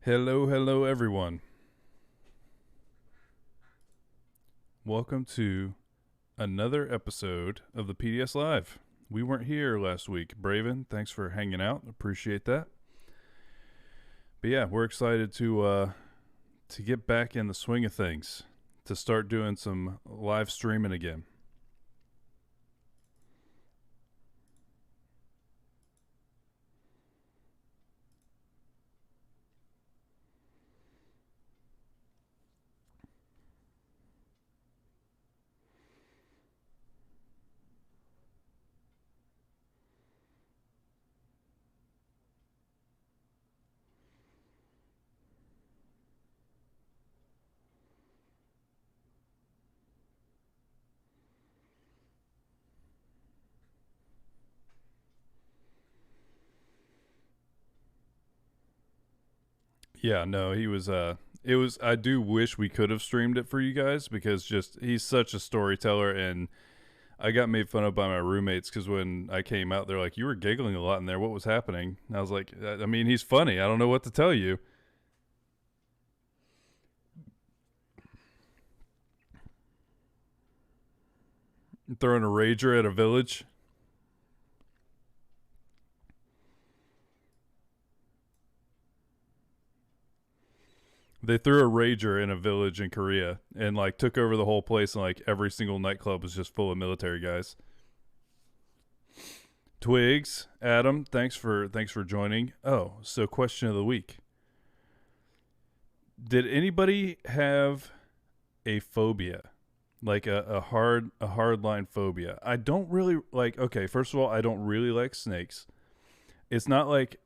Hello, hello, everyone. Welcome to another episode of the PDS Live. We weren't here last week. Braven, thanks for hanging out. Appreciate that. But yeah, we're excited to get back in the swing of things, to start doing some live streaming again. Yeah, no, he was it was I do wish we could have streamed it for you guys because just he's such a storyteller, and I got made fun of by my roommates because when I came out, they're like, "You were giggling a lot in there. What was happening?" And I was like, "I mean, he's funny. I don't know what to tell you." Throwing a rager at a village. They threw a rager in a village in Korea and like took over the whole place, and like every single nightclub was just full of military guys. Twigs, Adam, thanks for joining. Oh, so question of the week. Did anybody have a phobia? Like a hard line phobia. I don't really like okay, first of all, I don't really like snakes. It's not like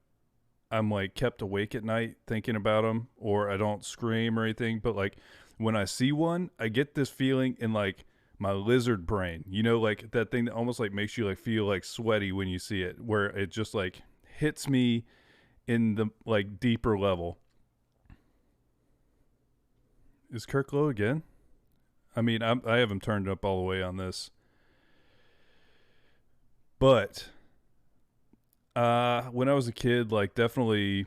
I'm like kept awake at night thinking about them, or I don't scream or anything, but like when I see one, I get this feeling in like my lizard brain. You know, like that thing that almost like makes you like feel like sweaty when you see it, where it just like hits me in the like deeper level. Is Kirk low again? I mean, I haven't turned up all the way on this, but when I was a kid, like definitely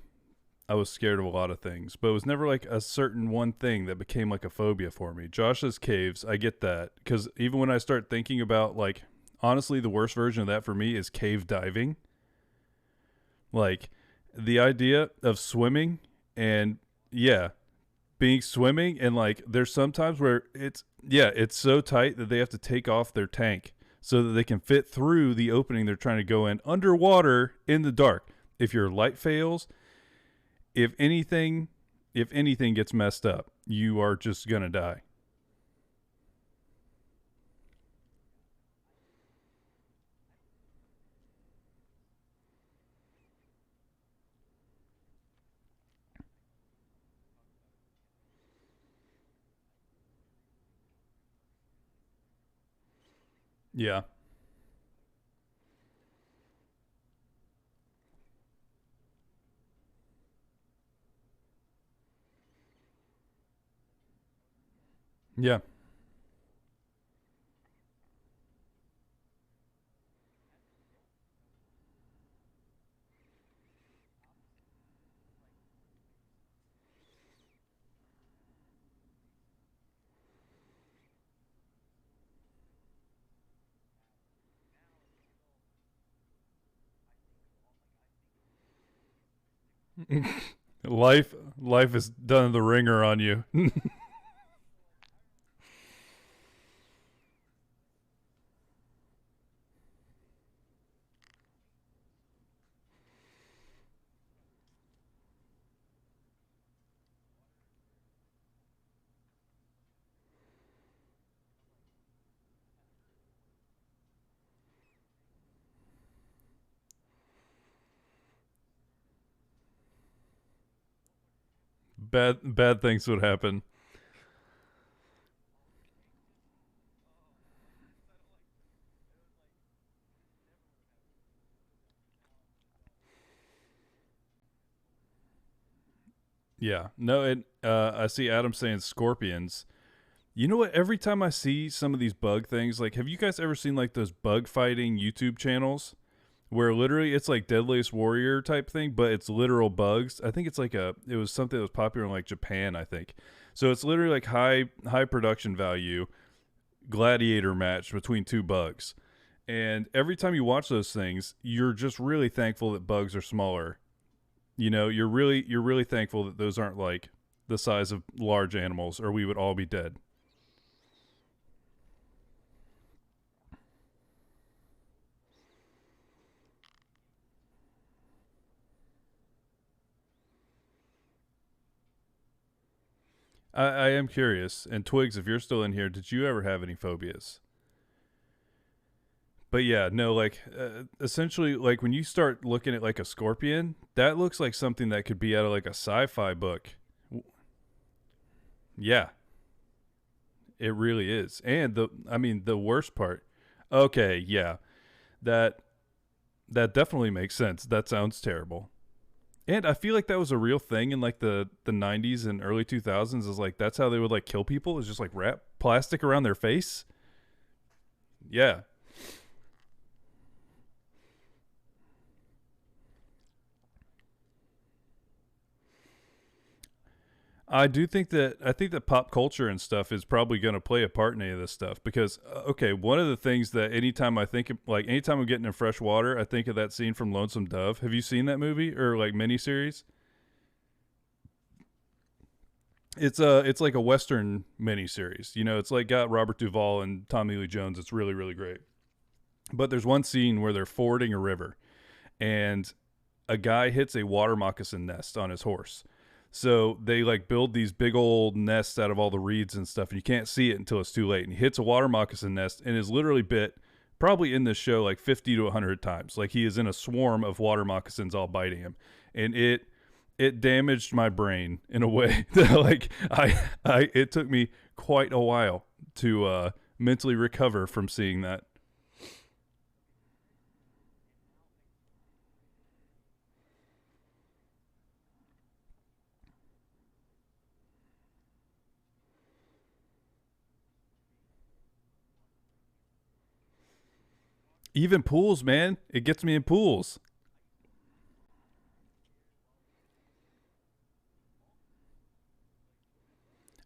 I was scared of a lot of things, but it was never like a certain one thing that became like a phobia for me. Josh's caves, I get that because even when I start thinking about like, honestly, the worst version of that for me is cave diving. Like the idea of swimming and yeah, being swimming and like there's sometimes where it's so tight that they have to take off their tank so that they can fit through the opening they're trying to go in underwater in the dark. If your light fails, if anything if anything gets messed up, you are just gonna die. Yeah. Yeah. Life has done the ringer on you. Bad things would happen. Yeah. No, and I see Adam saying scorpions. You know what? Every time I see some of these bug things, like, have you guys ever seen like those bug fighting YouTube channels where literally it's like Deadliest Warrior type thing, but it's literal bugs. I think it's like it was something that was popular in like Japan, I think. So it's literally like high production value gladiator match between two bugs. And every time you watch those things, you're just really thankful that bugs are smaller. You're really thankful that those aren't like the size of large animals, or we would all be dead. I am curious, and Twigs, if you're still in here, did you ever have any phobias? But yeah, no, like essentially, like when you start looking at like a scorpion, that looks like something that could be out of like a sci-fi book. Yeah, it really is. And I mean, the worst part. Okay, yeah, that that definitely makes sense. That sounds terrible. And I feel like that was a real thing in like the 90s and early 2000s. Is like that's how they would like kill people. Is just like wrap plastic around their face. Yeah, I think that pop culture and stuff is probably going to play a part in any of this stuff because okay, one of the things that anytime I'm getting in fresh water, I think of that scene from Lonesome Dove. Have you seen that movie or like miniseries? It's like a western miniseries. You know, it's like got Robert Duvall and Tommy Lee Jones. It's really great. But there's one scene where they're fording a river and a guy hits a water moccasin nest on his horse. So they like build these big old nests out of all the reeds and stuff, and you can't see it until it's too late. And he hits a water moccasin nest and is literally bit, probably in this show, like 50 to 100 times. Like he is in a swarm of water moccasins all biting him. And it damaged my brain in a way that like I it took me quite a while to mentally recover from seeing that. Even pools, man, it gets me in pools.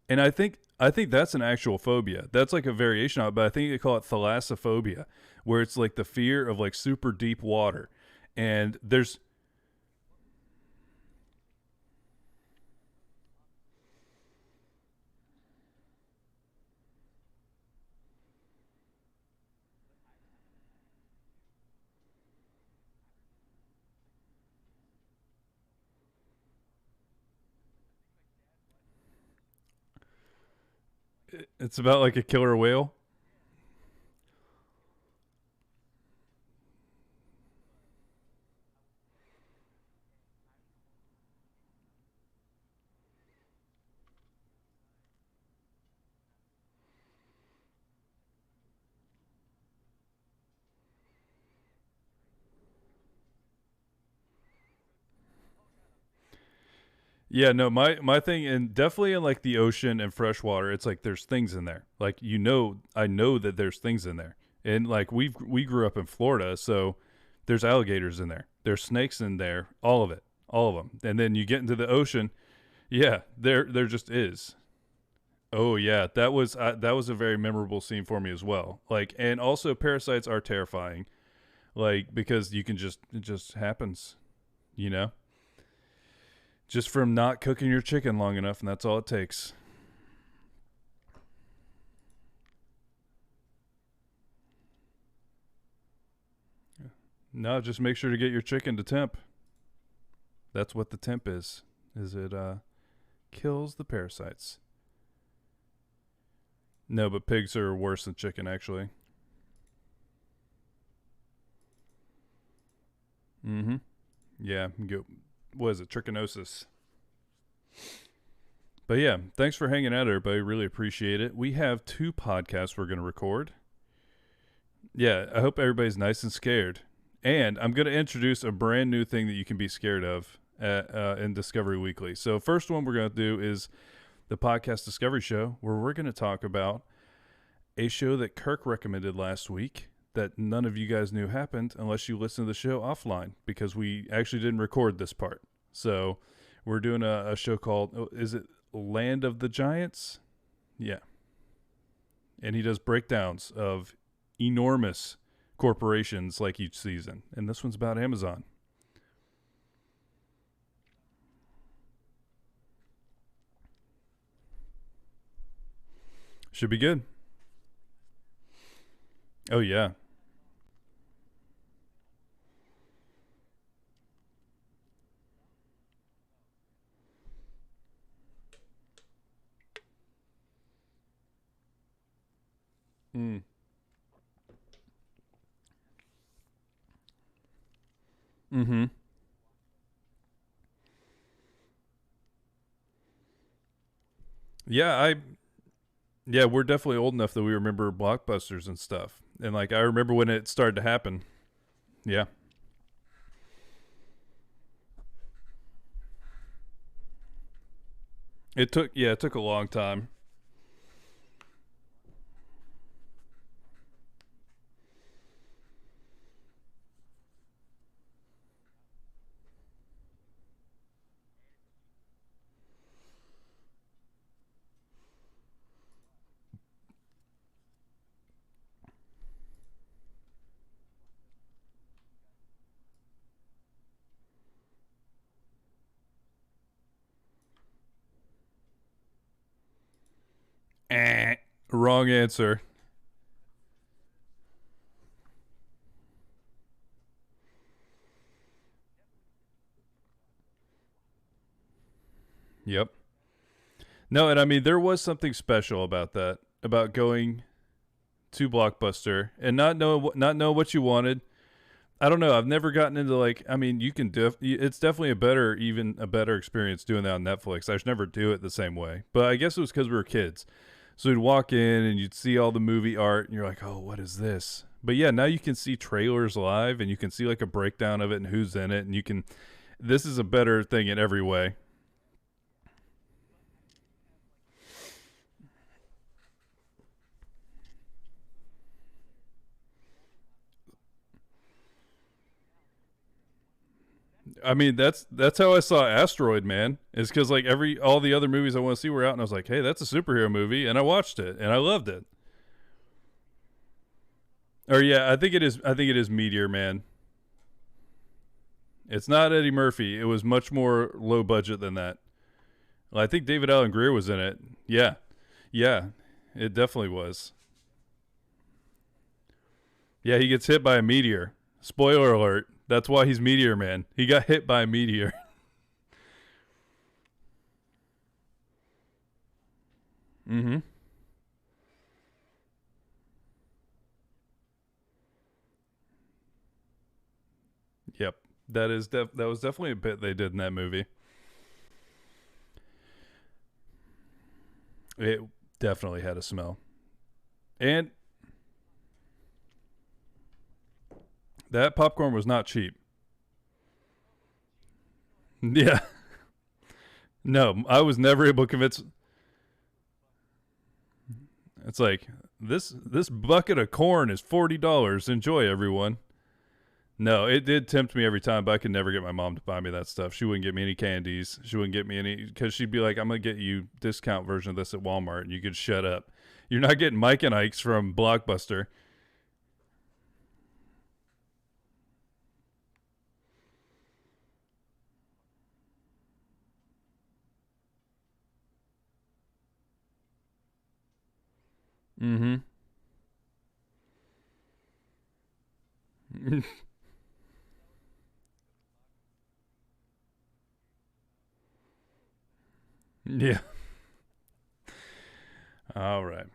And I think that's an actual phobia. That's like a variation of it, but I think they call it thalassophobia, where it's like the fear of like super deep water. And there's it's about like a killer whale. Yeah, no, my thing, and definitely in like the ocean and freshwater, it's like there's things in there. Like I know that there's things in there, and like we grew up in Florida, so there's alligators in there, there's snakes in there, all of it, all of them. And then you get into the ocean, yeah, there just is. Oh yeah, that was a very memorable scene for me as well. Like, and also parasites are terrifying, like because you can just it just happens, you know, just from not cooking your chicken long enough, and that's all it takes. No, just make sure to get your chicken to temp. That's what the temp is. Is it kills the parasites. No, but pigs are worse than chicken actually. Mm-hmm. Yeah. Go. What is it? Trichinosis. But yeah, thanks for hanging out, everybody. Really appreciate it. We have two podcasts we're going to record. Yeah, I hope everybody's nice and scared. And I'm going to introduce a brand new thing that you can be scared of in Discovery Weekly. So, first one we're going to do is the podcast Discovery Show, where we're going to talk about a show that Kirk recommended last week that none of you guys knew happened unless you listen to the show offline, because we actually didn't record this part. So we're doing a show called, is it Land of the Giants? Yeah. And he does breakdowns of enormous corporations like each season. And this one's about Amazon. Should be good. Oh, yeah. Mm. Mm-hmm. Yeah, yeah, we're definitely old enough that we remember blockbusters and stuff. And like I remember when it started to happen. Yeah. It took a long time. Wrong answer. Yep. No, and I mean there was something special about that, about going to Blockbuster and not know what you wanted. I don't know. I've never gotten into like. I mean, you can it's definitely even a better experience doing that on Netflix. I should never do it the same way, but I guess it was because we were kids. So we'd walk in and you'd see all the movie art, and you're like, "Oh, what is this?" But yeah, now you can see trailers live, and you can see like a breakdown of it and who's in it, and you can. This is a better thing in every way. I mean, that's how I saw Asteroid Man. Is because like all the other movies I want to see were out, and I was like, "Hey, that's a superhero movie," and I watched it, and I loved it. Or yeah, I think it is. I think it is Meteor Man. It's not Eddie Murphy. It was much more low budget than that. Well, I think David Allen Greer was in it. Yeah, yeah, it definitely was. Yeah, he gets hit by a meteor. Spoiler alert. That's why he's Meteor Man. He got hit by a meteor. Mm-hmm. Yep. That was definitely a bit they did in that movie. It definitely had a smell. And that popcorn was not cheap. Yeah. No, I was never able to convince. It's like this bucket of corn is $40. Enjoy, everyone. No, it did tempt me every time, but I could never get my mom to buy me that stuff. She wouldn't get me any candies. She wouldn't get me any, because she'd be like, "I'm gonna get you discount version of this at Walmart, and you could shut up. You're not getting Mike and Ike's from Blockbuster." Mm-hmm. Yeah. All right.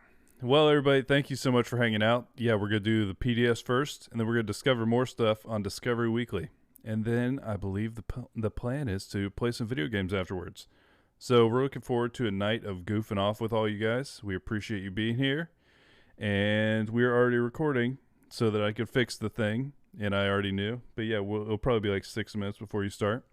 Well, everybody, thank you so much for hanging out. Yeah, we're gonna do the PDS first, and then we're gonna discover more stuff on Discovery Weekly, and then I believe the plan is to play some video games afterwards. So we're looking forward to a night of goofing off with all you guys. We appreciate you being here, and we're already recording so that I could fix the thing, and I already knew. But yeah, it'll probably be like 6 minutes before you start.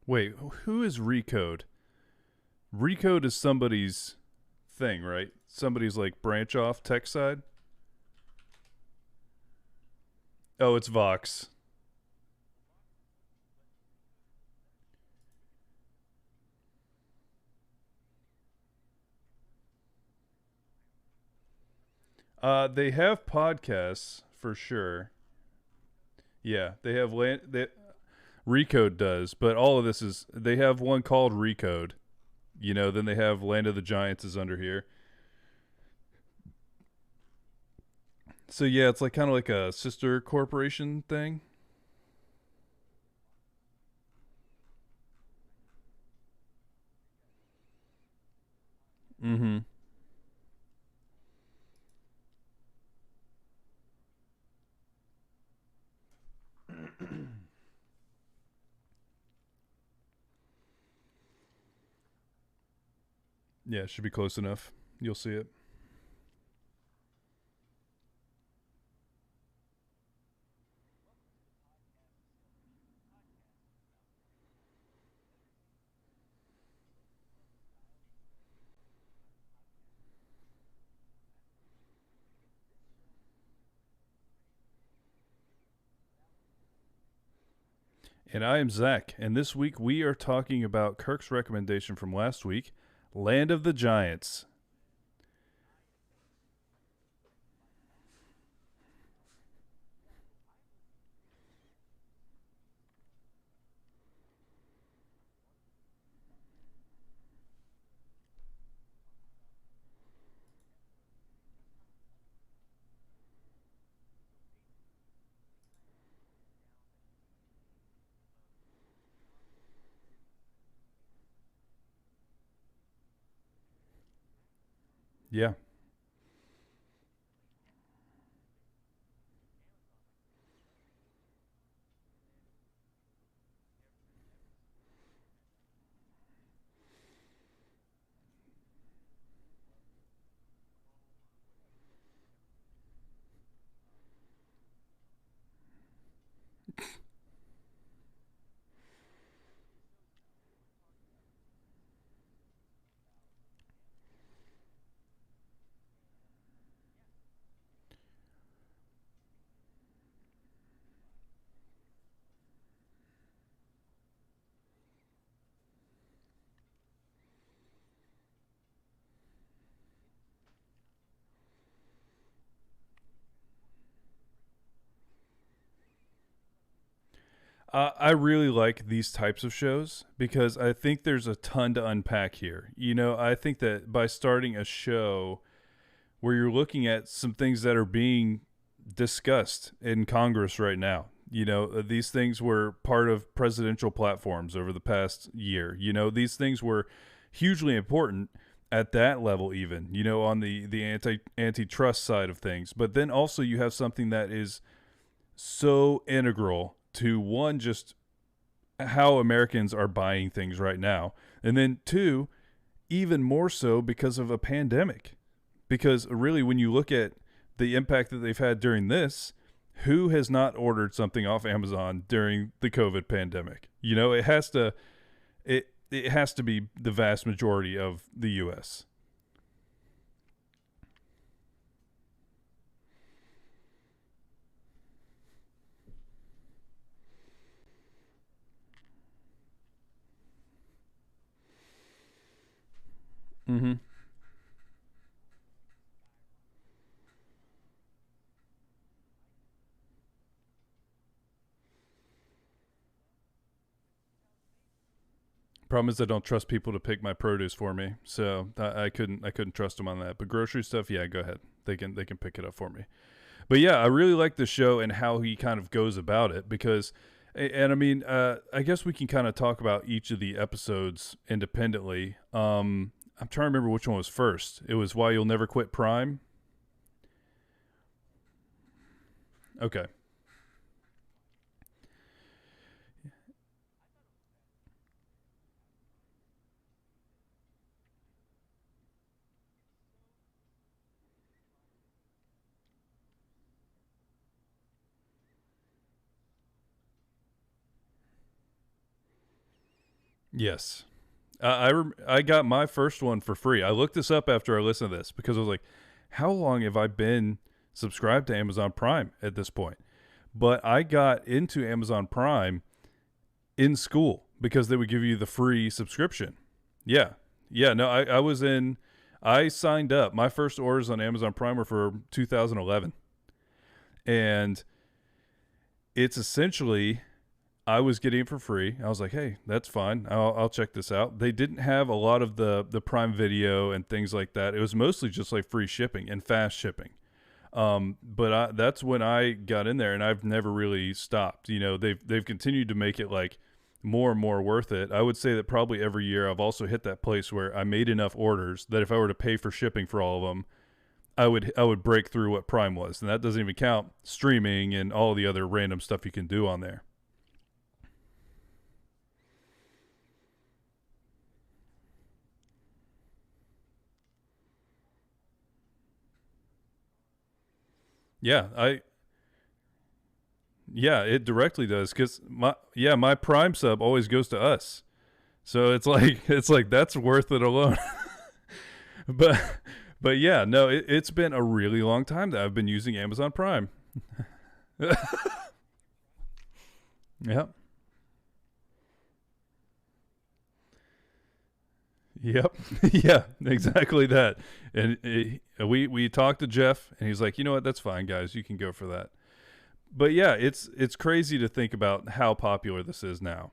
Wait, who is Recode? Recode is somebody's thing, right? Somebody's like branch off tech side. Oh, it's Vox. They have podcasts for sure. Yeah, they have Recode does, but all of this is they have one called Recode. Then they have Land of the Giants is under here. So yeah, it's like kind of like a sister corporation thing. Mm-hmm. Yeah, it should be close enough. You'll see it. And I am Zach, and this week we are talking about Kirk's recommendation from last week, Land of the Giants. Yeah. I really like these types of shows because I think there's a ton to unpack here. I think that by starting a show where you're looking at some things that are being discussed in Congress right now, these things were part of presidential platforms over the past year. These things were hugely important at that level, even, on the antitrust side of things. But then also you have something that is so integral to one, just how Americans are buying things right now, and then two, even more so because of a pandemic. Because really, when you look at the impact that they've had during this, who has not ordered something off Amazon during the COVID pandemic? It has to be the vast majority of the U.S. Mm-hmm. Problem is, I don't trust people to pick my produce for me, so I couldn't trust them on that. But grocery stuff, yeah, go ahead. They can pick it up for me. But yeah, I really like the show and how he kind of goes about it because, and I mean, I guess we can kind of talk about each of the episodes independently. I'm trying to remember which one was first. It was Why You'll Never Quit Prime. Okay. Yes. I got my first one for free. I looked this up after I listened to this because I was like, how long have I been subscribed to Amazon Prime at this point? But I got into Amazon Prime in school because they would give you the free subscription. Yeah. Yeah. No, I was in, I signed up. My first orders on Amazon Prime were for 2011. And it's essentially, I was getting it for free. I was like, hey, that's fine. I'll check this out. They didn't have a lot of the Prime Video and things like that. It was mostly just like free shipping and fast shipping. That's when I got in there, and I've never really stopped. You know, they've continued to make it like more and more worth it. I would say that probably every year I've also hit that place where I made enough orders that if I were to pay for shipping for all of them, I would break through what Prime was, and that doesn't even count streaming and all the other random stuff you can do on there. Yeah, it directly does because my Prime sub always goes to us, so it's like that's worth it alone. but but yeah, no, it's been a really long time that I've been using Amazon Prime. Yep. Yep. Yeah, exactly that. And we talked to Jeff, and he's like, you know what, that's fine, guys, you can go for that. But yeah, it's crazy to think about how popular this is now.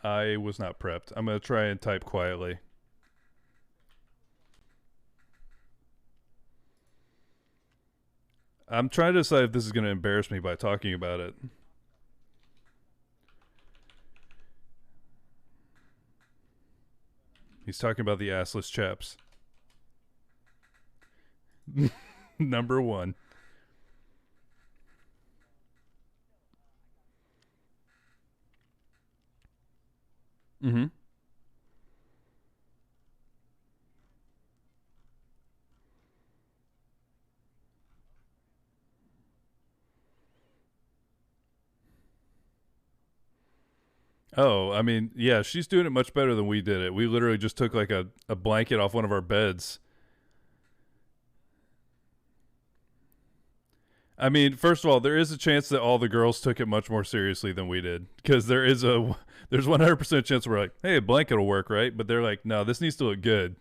I was not prepped. I'm gonna try and type quietly. I'm trying to decide if this is gonna embarrass me by talking about it. He's talking about the assless chaps. Number one. Mm-hmm. Oh, I mean, yeah, she's doing it much better than we did it. We literally just took like a blanket off one of our beds. I mean, first of all, there is a chance that all the girls took it much more seriously than we did because there's 100% chance we're like, hey, a blanket will work, right? But they're like, no, this needs to look good.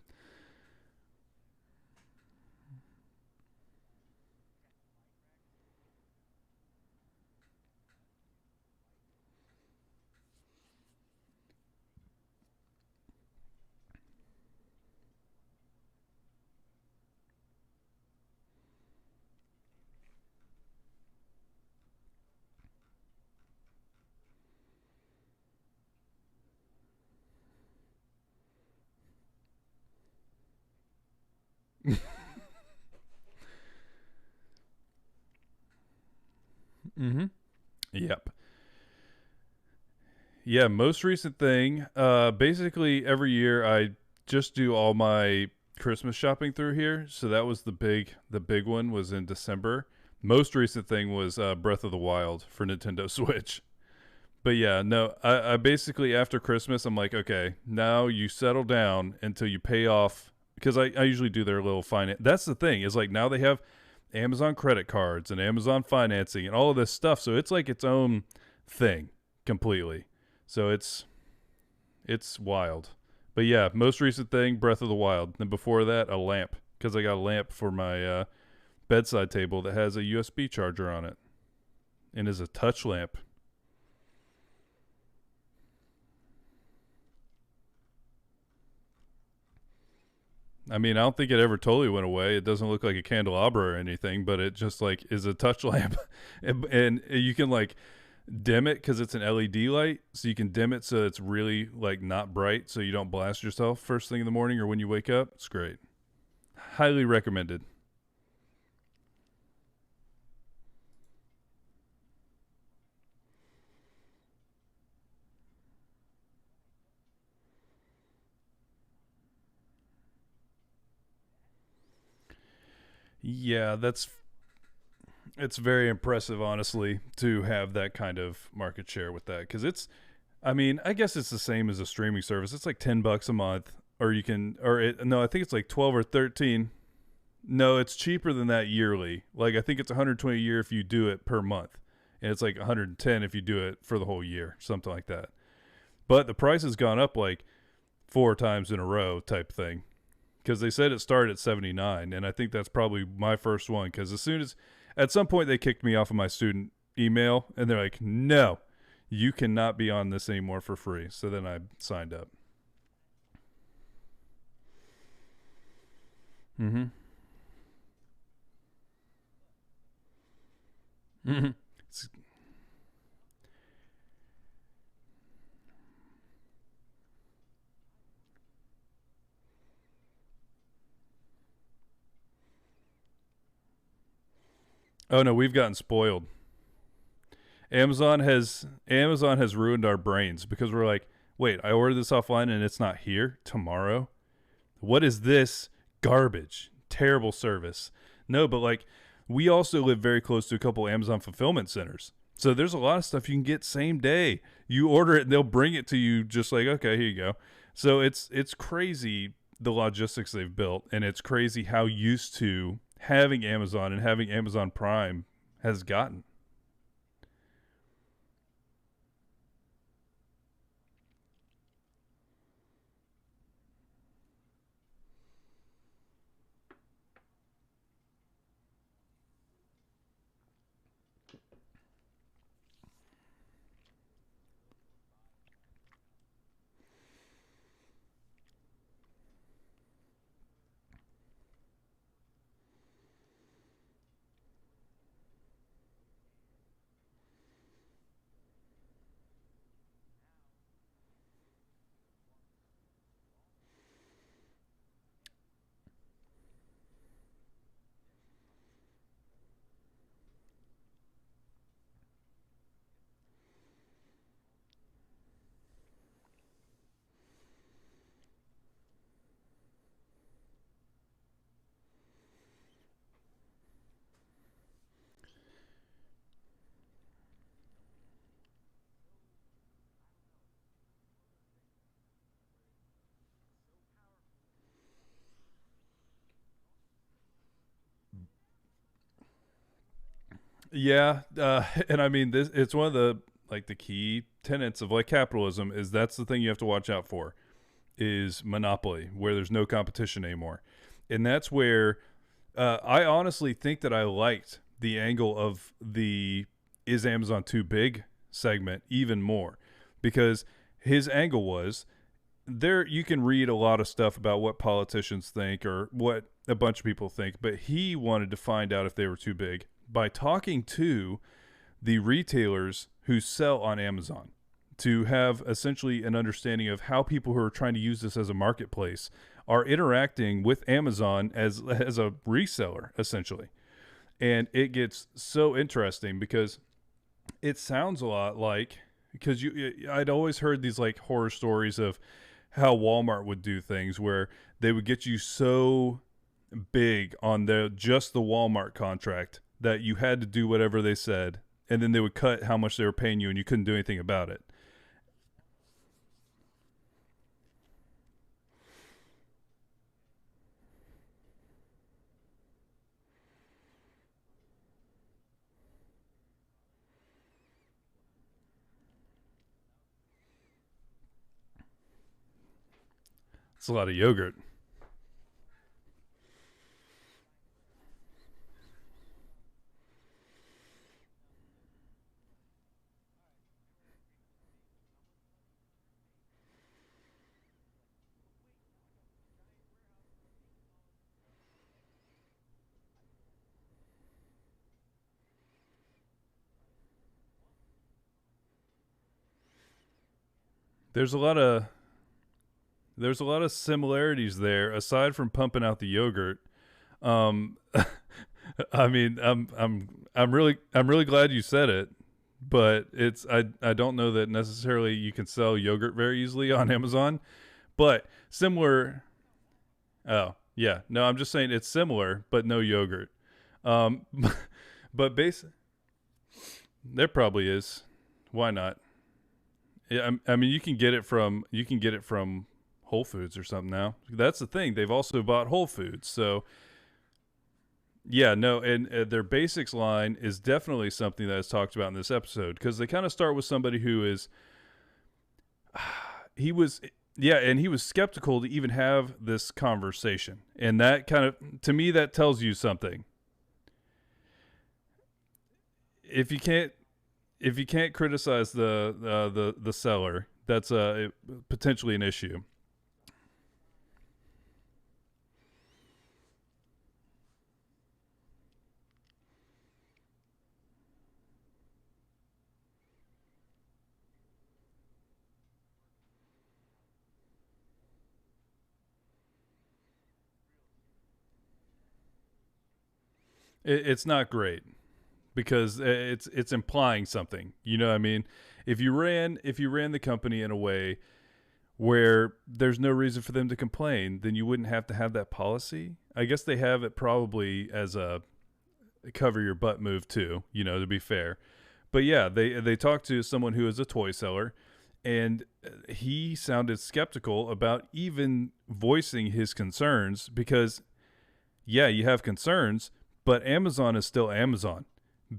Mm-hmm. Yep. Yeah, most recent thing. Basically every year I just do all my Christmas shopping through here. So that was the big one was in December. Most recent thing was Breath of the Wild for Nintendo Switch. But yeah, no, I basically after Christmas I'm like, okay, now you settle down until you pay off because I usually do their little finance. That's the thing is like now they have Amazon credit cards and Amazon financing and all of this stuff. So it's like its own thing completely. So it's wild. But yeah, most recent thing, Breath of the Wild. Then before that, a lamp because I got a lamp for my bedside table that has a USB charger on it and is a touch lamp. I mean, I don't think it ever totally went away. It doesn't look like a candelabra or anything, but it just like is a touch lamp, and you can like dim it because it's an LED light, so you can dim it so it's really like not bright, so you don't blast yourself first thing in the morning or when you wake up. It's great. Highly recommended. Yeah, that's It's very impressive, honestly, to have that kind of market share with that because it's. I mean, I guess it's the same as a streaming service. It's like $10 a month, or you can, no, I think it's like 12 or 13. No, it's cheaper than that yearly. Like I think it's 120 a year if you do it per month, and it's like 110 if you do it for the whole year, something like that. But the price has gone up like 4 times in a row, type thing. Because they said it started at 79, and I think that's probably my first one. Because as soon as, at some point, they kicked me off of my student email, and they're like, "No, you cannot be on this anymore for free." So then I signed up. Mm-hmm. Mm-hmm. Oh no, we've gotten spoiled. Amazon has ruined our brains because we're like, wait, I ordered this offline and it's not here tomorrow. What is this garbage? Terrible service. No, but like we also live very close to a couple Amazon fulfillment centers. So there's a lot of stuff you can get same day. You order it and they'll bring it to you just like, okay, here you go. So it's crazy the logistics they've built, and it's crazy how used to having Amazon and having Amazon Prime has gotten. Yeah, and I mean this. It's one of the like the key tenets of like capitalism is that's the thing you have to watch out for is monopoly, where there's no competition anymore, and that's where I honestly think that I liked the angle of the is Amazon too big segment even more because his angle was there you can read a lot of stuff about what politicians think or what a bunch of people think, but he wanted to find out if they were too big by talking to the retailers who sell on Amazon to have essentially an understanding of how people who are trying to use this as a marketplace are interacting with Amazon as a reseller essentially. And it gets so interesting because it sounds a lot like because I'd always heard these like horror stories of how Walmart would do things where they would get you so big on just the Walmart contract that you had to do whatever they said, and then they would cut how much they were paying you, and you couldn't do anything about it. It's a lot of yogurt. There's a lot of there's a lot of similarities there aside from pumping out the yogurt. Um, I mean, I'm really glad you said it, but I don't know that necessarily you can sell yogurt very easily on Amazon, but similar. Oh yeah, no, I'm just saying it's similar, but no yogurt. Um, But there probably is. Why not? Yeah, I mean, you can get it from Whole Foods or something now. That's the thing. They've also bought Whole Foods, so yeah, no, and their basics line is definitely something that is talked about in this episode because they kind of start with somebody who is he was yeah, and he was skeptical to even have this conversation, and that kind of to me that tells you something. If you can't if you can't criticize the seller, that's potentially an issue. It's not great because it's implying something. You know what I mean? If you ran the company in a way where there's no reason for them to complain, then you wouldn't have to have that policy. I guess they have it probably as a cover your butt move too, you know, to be fair. But yeah, they talked to someone who is a toy seller and he sounded skeptical about even voicing his concerns because yeah, you have concerns, but Amazon is still Amazon.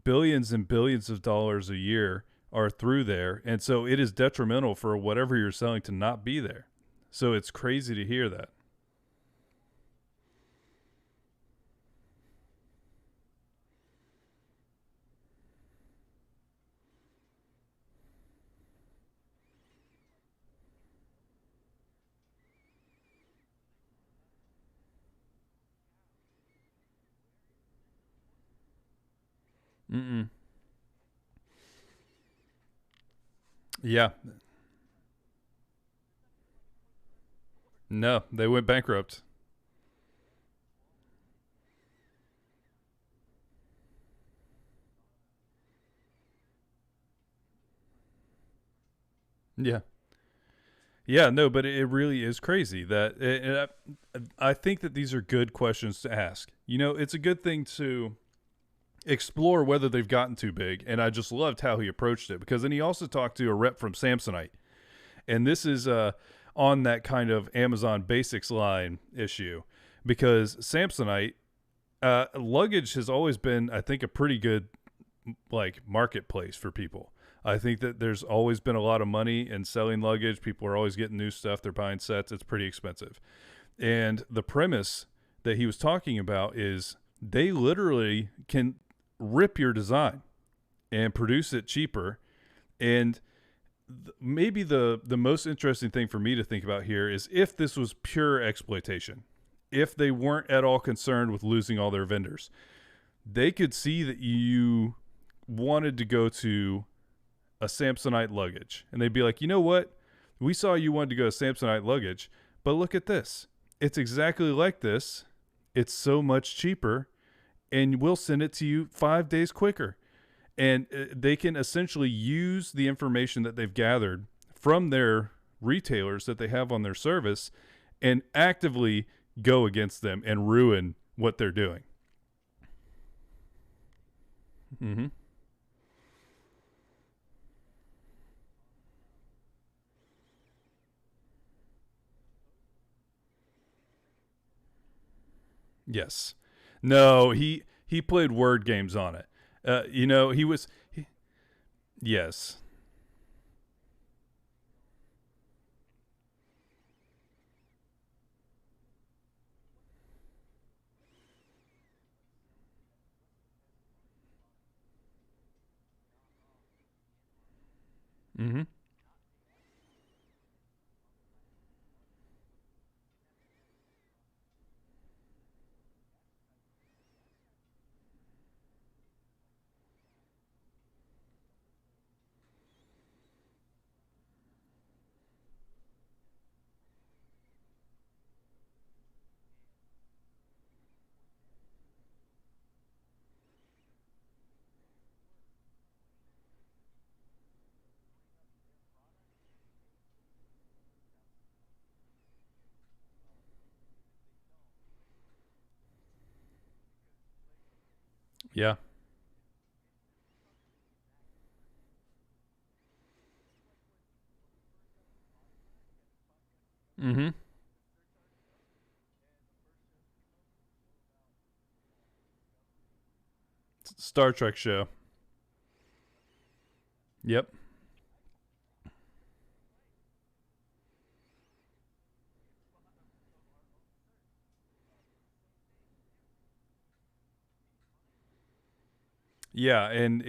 Billions and billions of dollars a year are through there, and so it is detrimental for whatever you're selling to not be there. So it's crazy to hear that. Mm-mm. Yeah, no, they went bankrupt. Yeah, yeah, no, but it really is crazy that I think that these are good questions to ask. You know, it's a good thing to explore whether they've gotten too big, and I just loved how he approached it because then he also talked to a rep from Samsonite, and this is on that kind of Amazon Basics line issue because Samsonite luggage has always been, I think, a pretty good like marketplace for people. I think that there's always been a lot of money in selling luggage. People are always getting new stuff. They're buying sets. It's pretty expensive. And the premise that he was talking about is they literally can rip your design and produce it cheaper. And maybe the most interesting thing for me to think about here is if this was pure exploitation, if they weren't at all concerned with losing all their vendors, they could see that you wanted to go to a Samsonite luggage, and they'd be like, you know what? We saw you wanted to go to Samsonite luggage, but look at this. It's exactly like this. It's so much cheaper, and we'll send it to you 5 days quicker. And they can essentially use the information that they've gathered from their retailers that they have on their service and actively go against them and ruin what they're doing. Mm-hmm. Yes. No, he played word games on it. You know, yes. Mm-hmm. Yeah. Mm-hmm. Star Trek show. Yep. Yeah, and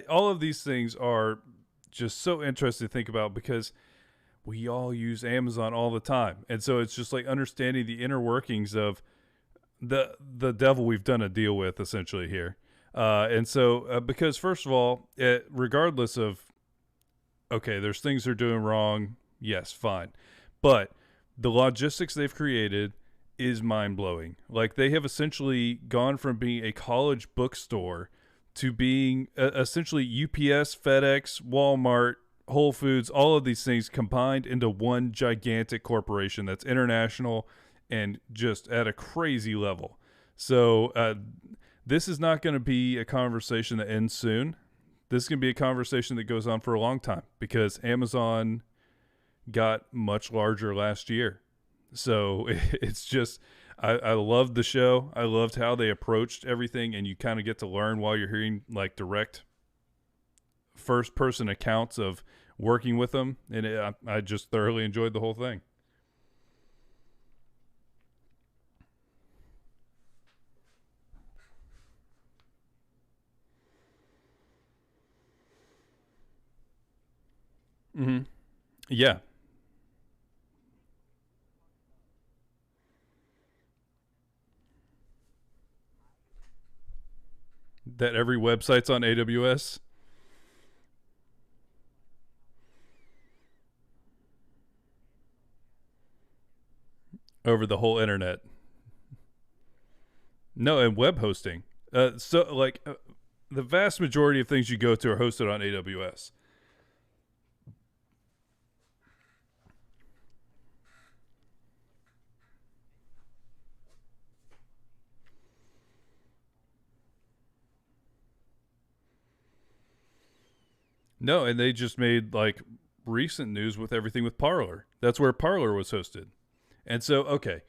all of these things are just so interesting to think about because we all use Amazon all the time, and so it's just like understanding the inner workings of the devil we've done a deal with essentially here. And so because first of all, regardless of okay, there's things they're doing wrong, yes, fine, but the logistics they've created is mind blowing. Like they have essentially gone from being a college bookstore to being essentially UPS, FedEx, Walmart, Whole Foods, all of these things combined into one gigantic corporation that's international and just at a crazy level. So this is not going to be a conversation that ends soon. This is going to be a conversation that goes on for a long time because Amazon got much larger last year. So it's just, I loved the show. I loved how they approached everything, and you kind of get to learn while you're hearing like direct first person accounts of working with them. And I just thoroughly enjoyed the whole thing. Mm-hmm. Yeah. That every website's on AWS over the whole internet. No, and web hosting. The vast majority of things you go to are hosted on AWS. No, and they just made like recent news with everything with Parler. That's where Parler was hosted. And so, okay,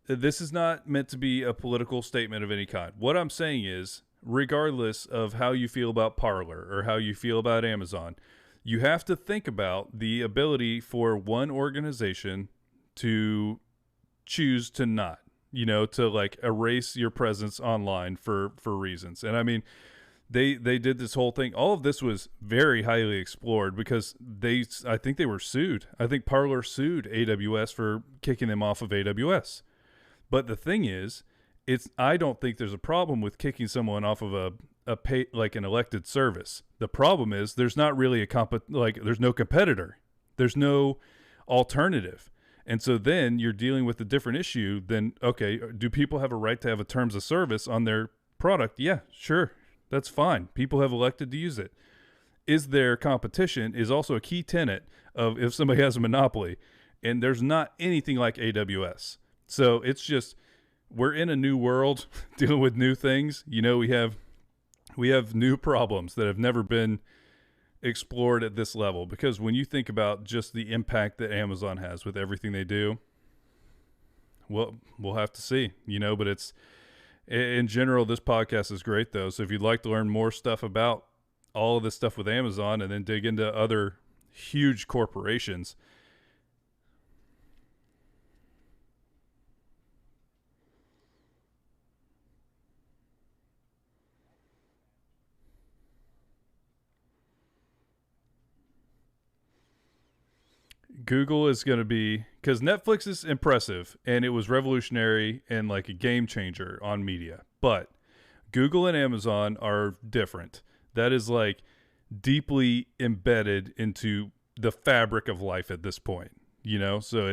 this is not meant to be a political statement of any kind. What I'm saying is, regardless of how you feel about Parler or how you feel about Amazon, you have to think about the ability for one organization to choose to not, to like erase your presence online for reasons. And I mean, they did this whole thing. All of this was very highly explored because I think they were sued. I think Parler sued AWS for kicking them off of AWS. But the thing is, I don't think there's a problem with kicking someone off of a pay like an elected service. The problem is there's not really there's no competitor. There's no alternative. And so then you're dealing with a different issue than, okay, do people have a right to have a terms of service on their product? Yeah, sure. That's fine. People have elected to use it. Is there competition is also a key tenet of if somebody has a monopoly. And there's not anything like AWS. So it's just we're in a new world dealing with new things. We have new problems that have never been explored at this level because when you think about just the impact that Amazon has with everything they do, well, we'll have to see, but it's in general, this podcast is great though. So if you'd like to learn more stuff about all of this stuff with Amazon and then dig into other huge corporations, Google is going to be because Netflix is impressive and it was revolutionary and like a game changer on media. But Google and Amazon are different. That is like deeply embedded into the fabric of life at this point. So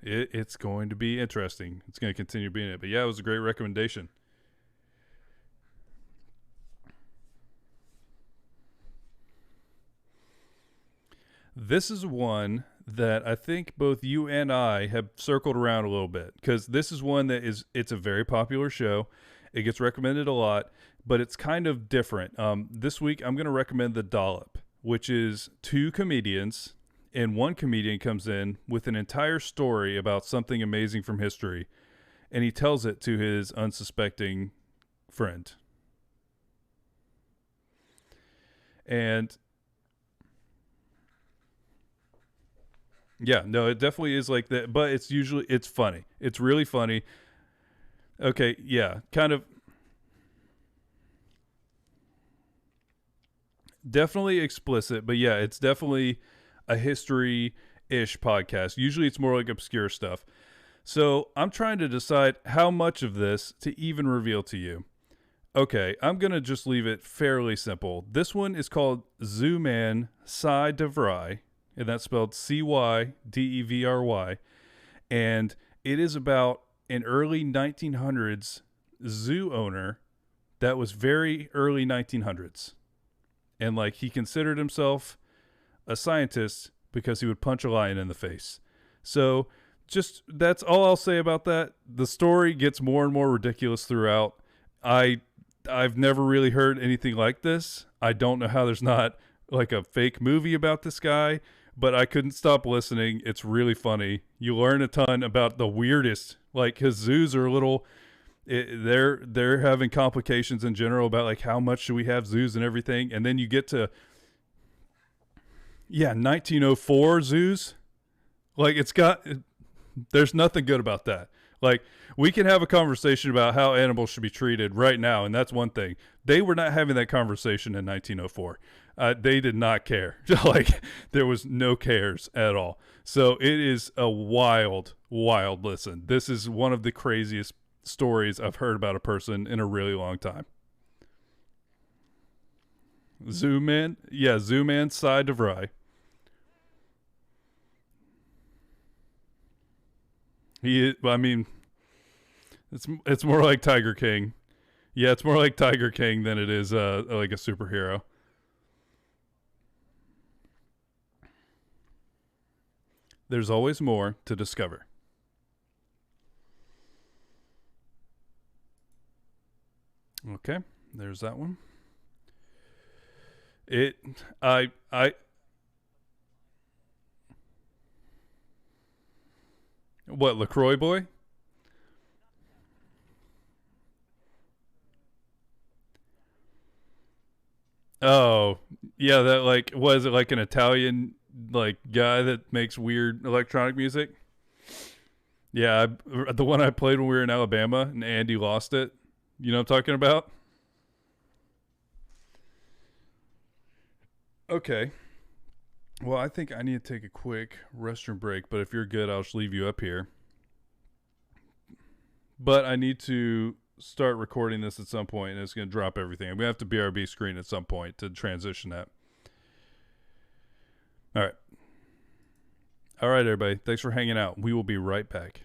it's going to be interesting. It's going to continue being it. But yeah, it was a great recommendation. This is one that I think both you and I have circled around a little bit because this is one that it's a very popular show. It gets recommended a lot, but it's kind of different. This week I'm going to recommend The Dollop, which is two comedians and one comedian comes in with an entire story about something amazing from history, and he tells it to his unsuspecting friend. And yeah, no, it definitely is like that, but it's funny. It's really funny. Okay, yeah, kind of definitely explicit, but yeah, it's definitely a history-ish podcast. Usually it's more like obscure stuff. So I'm trying to decide how much of this to even reveal to you. Okay, I'm going to just leave it fairly simple. This one is called Zooman Cy-Devry, and that's spelled Cydevry. And it is about an early 1900s zoo owner that was very early 1900s. And like he considered himself a scientist because he would punch a lion in the face. So just that's all I'll say about that. The story gets more and more ridiculous throughout. I've never really heard anything like this. I don't know how there's not like a fake movie about this guy, but I couldn't stop listening. It's really funny. You learn a ton about the weirdest, like his zoos are a little they're having complications in general about like how much should we have zoos and everything, and then you get to 1904 zoos. Like there's nothing good about that. Like we can have a conversation about how animals should be treated right now, and that's one thing. They were not having that conversation in 1904. They did not care. Like there was no cares at all. So it is a wild listen. This is one of the craziest stories I've heard about a person in a really long time. Zooman Cy-Devry. I mean, it's more like Tiger King. Yeah, it's more like Tiger King than it is like a superhero. There's always more to discover. Okay, there's that one. I what, LaCroix boy? Oh, yeah, that like was it like an Italian like guy that makes weird electronic music? Yeah, the one I played when we were in Alabama and Andy lost it. You know what I'm talking about? Okay. Well, I think I need to take a quick restroom break, but if you're good, I'll just leave you up here. But I need to start recording this at some point, and it's going to drop everything. I'm going to have to BRB screen at some point to transition that. All right. All right, everybody. Thanks for hanging out. We will be right back.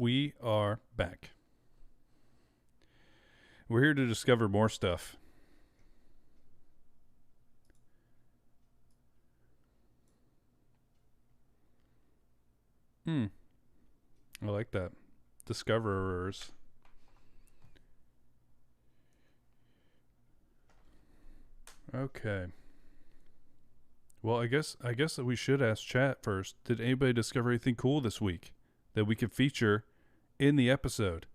We are back. We're here to discover more stuff. Hmm. I like that. Discoverers. Okay. Well, I guess that we should ask chat first. Did anybody discover anything cool this week that we could feature in the episode?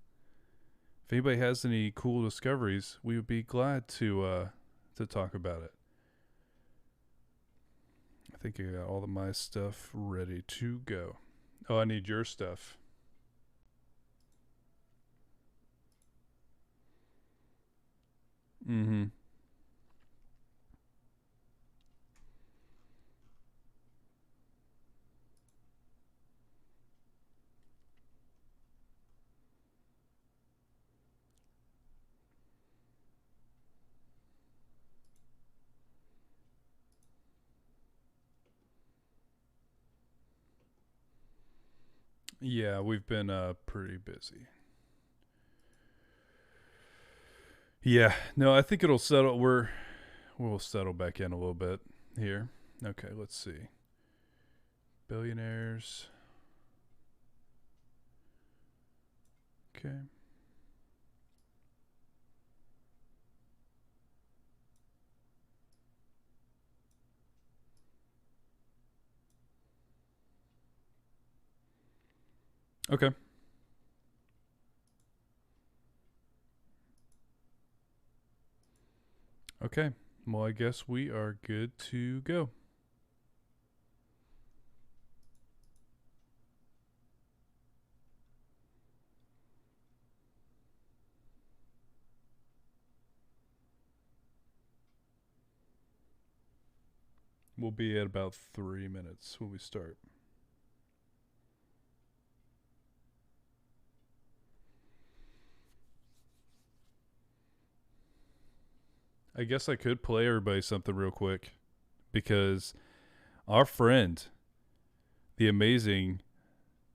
If anybody has any cool discoveries, we would be glad to talk about it. I think I got all of my stuff ready to go. Oh, I need your stuff. Mm-hmm. Yeah, we've been pretty busy. Yeah, no, I think it'll settle. We'll settle back in a little bit here. Okay, let's see. Billionaires. Okay. Okay. Okay. Well, I guess we are good to go. We'll be at about 3 minutes when we start. I guess I could play everybody something real quick because our friend, the amazing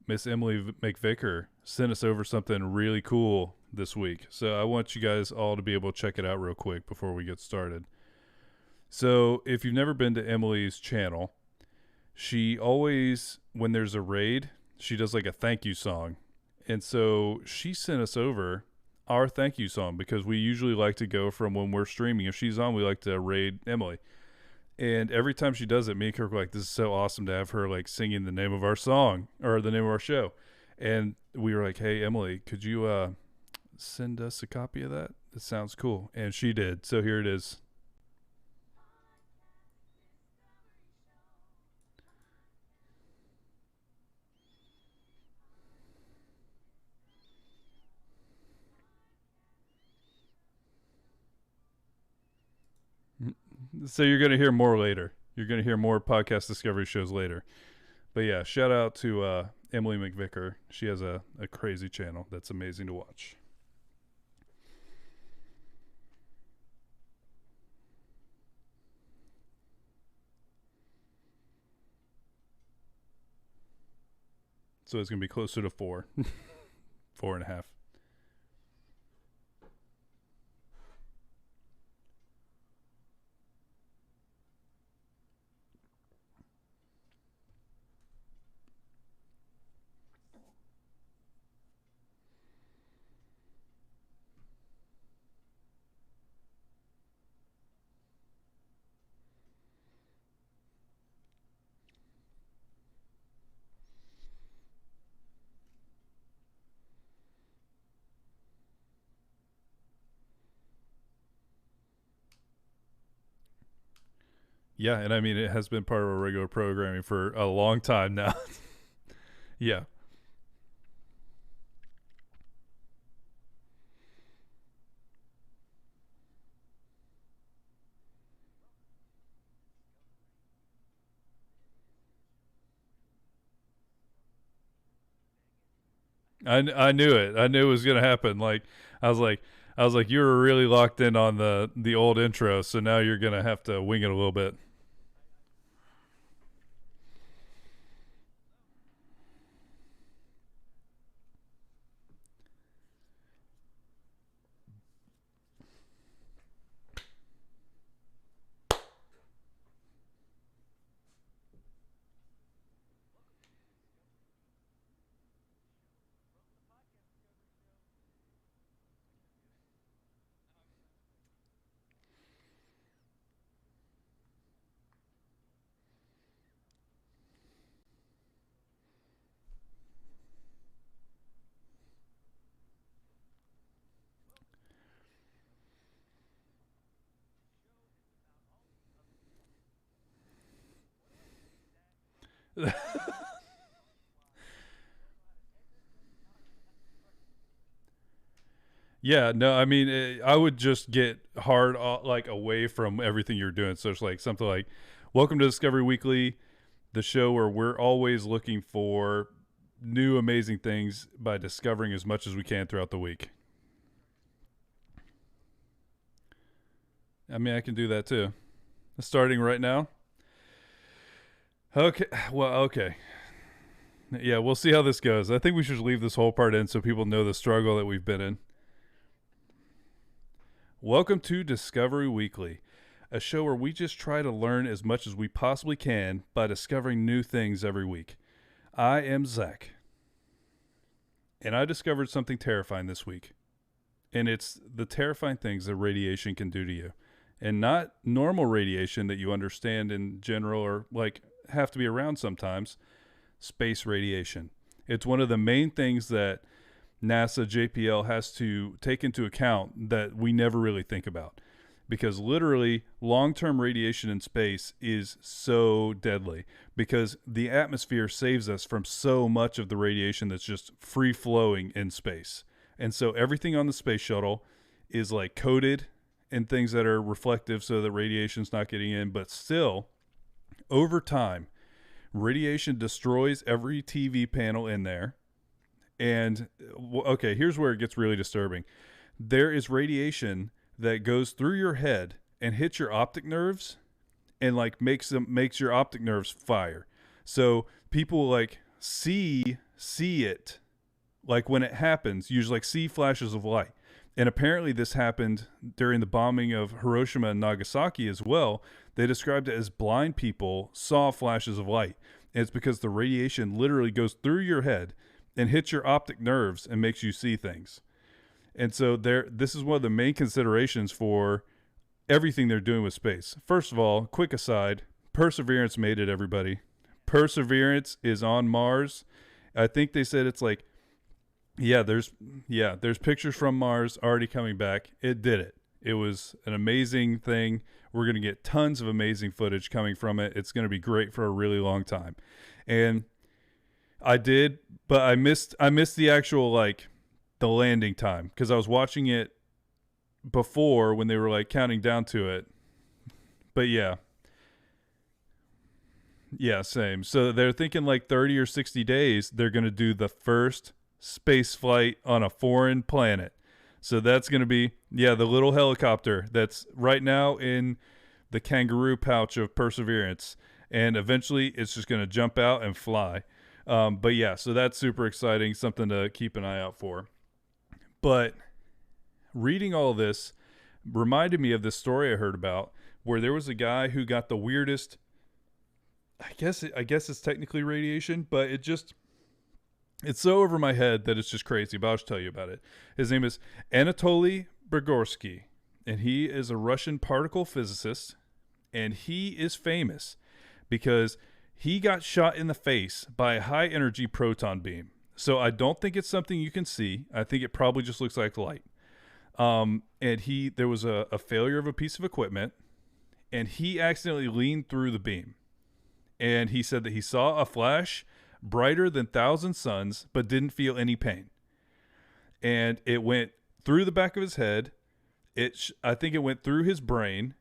Miss Emily McVicker, sent us over something really cool this week. So I want you guys all to be able to check it out real quick before we get started. So if you've never been to Emily's channel, she always, when there's a raid, she does like a thank you song. And so she sent us over our thank you song because we usually like to go from when we're streaming. If she's on, we like to raid Emily. And every time she does it, me and Kirk are like, this is so awesome to have her like singing the name of our song or the name of our show. And we were like, hey, Emily, could you send us a copy of that? It sounds cool. And she did. So here it is. So you're going to hear more later. You're going to hear more podcast discovery shows later. But yeah, shout out to Emily McVicker. She has a crazy channel that's amazing to watch. So it's going to be closer to 4, 4.5. Yeah, and I mean it has been part of our regular programming for a long time now. Yeah, I knew it. I knew it was gonna happen. Like I was like I was like you were really locked in on the old intro, so now you're gonna have to wing it a little bit. Yeah, no, I mean, I would just get hard, like away from everything you're doing. So it's like something like, "Welcome to Discovery Weekly, the show where we're always looking for new amazing things by discovering as much as we can throughout the week." I mean, I can do that too. Starting right now. Okay. Well, okay. Yeah, we'll see how this goes. I think we should leave this whole part in so people know the struggle that we've been in. Welcome to Discovery Weekly, a show where we just try to learn as much as we possibly can by discovering new things every week. I am Zach, and I discovered something terrifying this week. And it's the terrifying things that radiation can do to you. And not normal radiation that you understand in general or like have to be around sometimes. Space radiation. It's one of the main things that NASA JPL has to take into account that we never really think about, because literally long-term radiation in space is so deadly because the atmosphere saves us from so much of the radiation that's just free flowing in space. And so everything on the space shuttle is like coated in things that are reflective so that radiation's not getting in, but still over time radiation destroys every TV panel in there. And okay, here's where it gets really disturbing. There is radiation that goes through your head and hits your optic nerves and like makes your optic nerves fire. So people like see it like when it happens, usually like see flashes of light. And apparently this happened during the bombing of Hiroshima and Nagasaki as well. They described it as blind people saw flashes of light. And it's because the radiation literally goes through your head and hits your optic nerves and makes you see things. And so this is one of the main considerations for everything they're doing with space. First of all, quick aside, Perseverance made it, everybody. Perseverance is on Mars. I think they said it's like, there's pictures from Mars already coming back. It did it. It was an amazing thing. We're going to get tons of amazing footage coming from it. It's going to be great for a really long time. And I did, but I missed the actual like the landing time because I was watching it before when they were like counting down to it. But yeah, same. So they're thinking like 30 or 60 days they're going to do the first space flight on a foreign planet. So that's going to be the little helicopter that's right now in the kangaroo pouch of Perseverance, and eventually it's just going to jump out and fly. But yeah, so that's super exciting, something to keep an eye out for. But reading all this reminded me of this story I heard about where there was a guy who got the weirdest, I guess it's technically radiation, but it's so over my head that it's just crazy, but I'll just tell you about it. His name is Anatoly Brigorsky, and he is a Russian particle physicist, and he is famous because he got shot in the face by a high-energy proton beam. So I don't think it's something you can see. I think it probably just looks like light. And there was a failure of a piece of equipment, and he accidentally leaned through the beam. And he said that he saw a flash brighter than 1,000 suns, but didn't feel any pain. And it went through the back of his head. I think it went through his brain,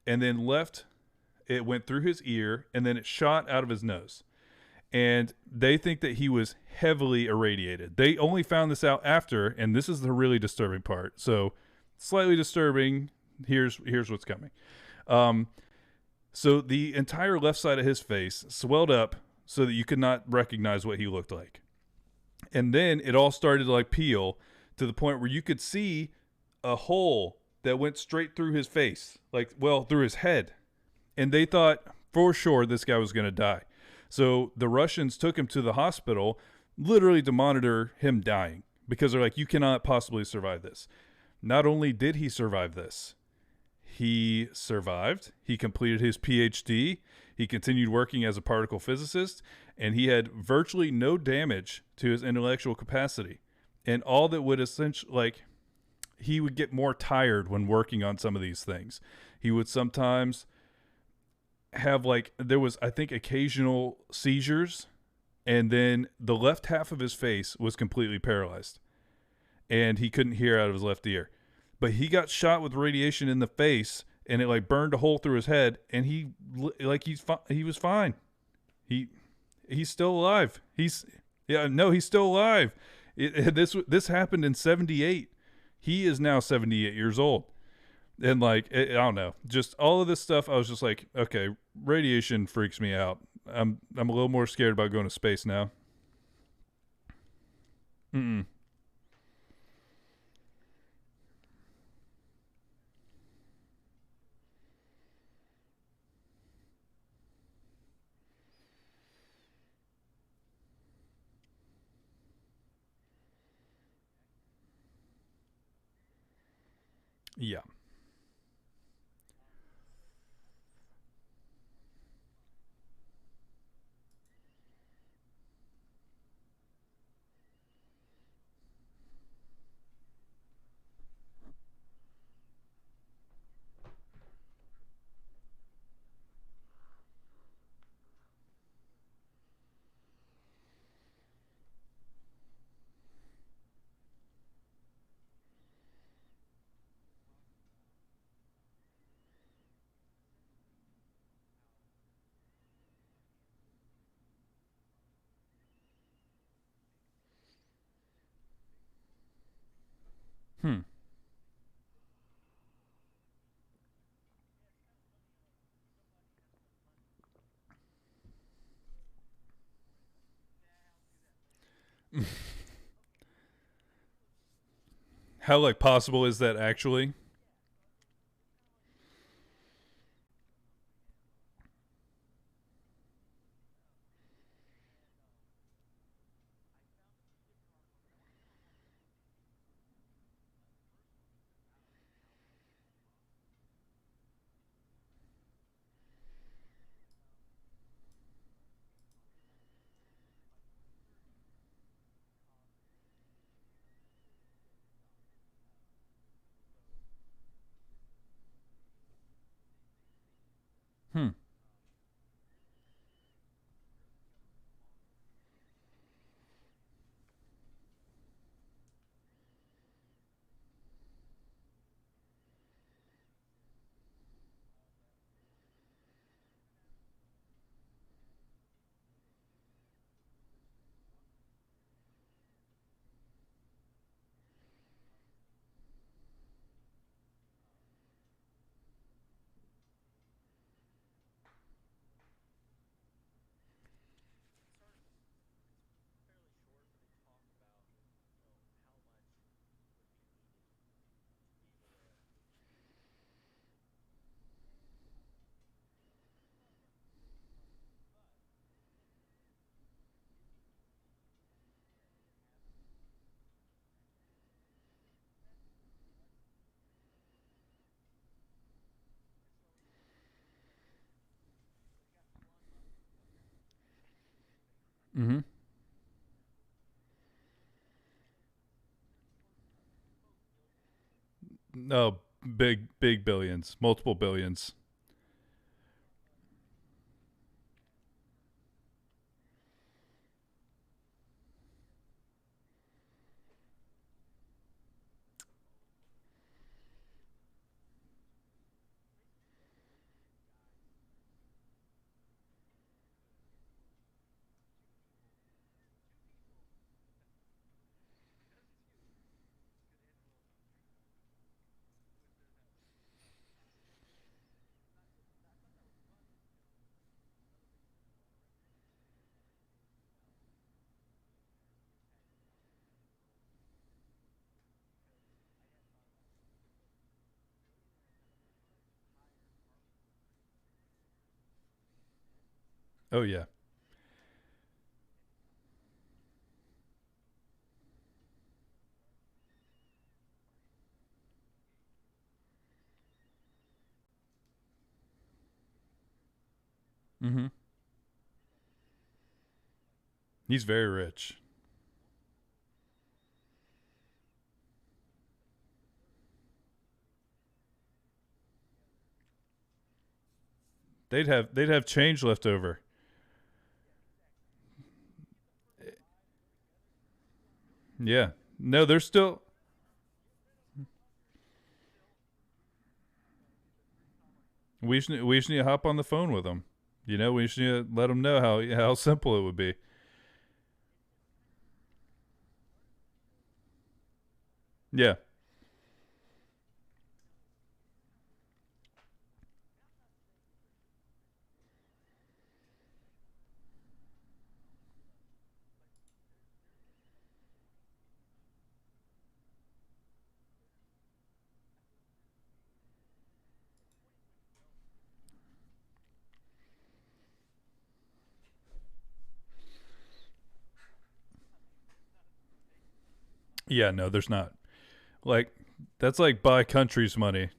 and then it went through his ear, and then it shot out of his nose. And they think that he was heavily irradiated. They only found this out after, and this is the really disturbing part. So, slightly disturbing. Here's what's coming. So the entire left side of his face swelled up so that you could not recognize what he looked like. And then it all started to like peel to the point where you could see a hole that went straight through his face, through his head. And they thought for sure this guy was going to die. So the Russians took him to the hospital literally to monitor him dying because they're like, you cannot possibly survive this. Not only did he survive this, he survived. He completed his PhD. He continued working as a particle physicist, and he had virtually no damage to his intellectual capacity. And all that would essentially, he would get more tired when working on some of these things. He would sometimes have like there was I think occasional seizures, and then the left half of his face was completely paralyzed, and he couldn't hear out of his left ear. But he got shot with radiation in the face, and it like burned a hole through his head, and he was fine. He he's still alive. He's still alive. This happened in '78. He is now 78 years old. And like I don't know, just all of this stuff. I was just like, okay, radiation freaks me out. I'm a little more scared about going to space now. Mm-mm. Yeah. Hmm. How like possible is that actually? Hmm. Mm-hmm. No, big billions, multiple billions. Oh yeah. Mm-hmm. He's very rich. they'd have change left over. Yeah. No, they're still. We just need to hop on the phone with them. We just need to let them know how simple it would be. Yeah. Yeah. No, there's not. Like that's like buy country's money.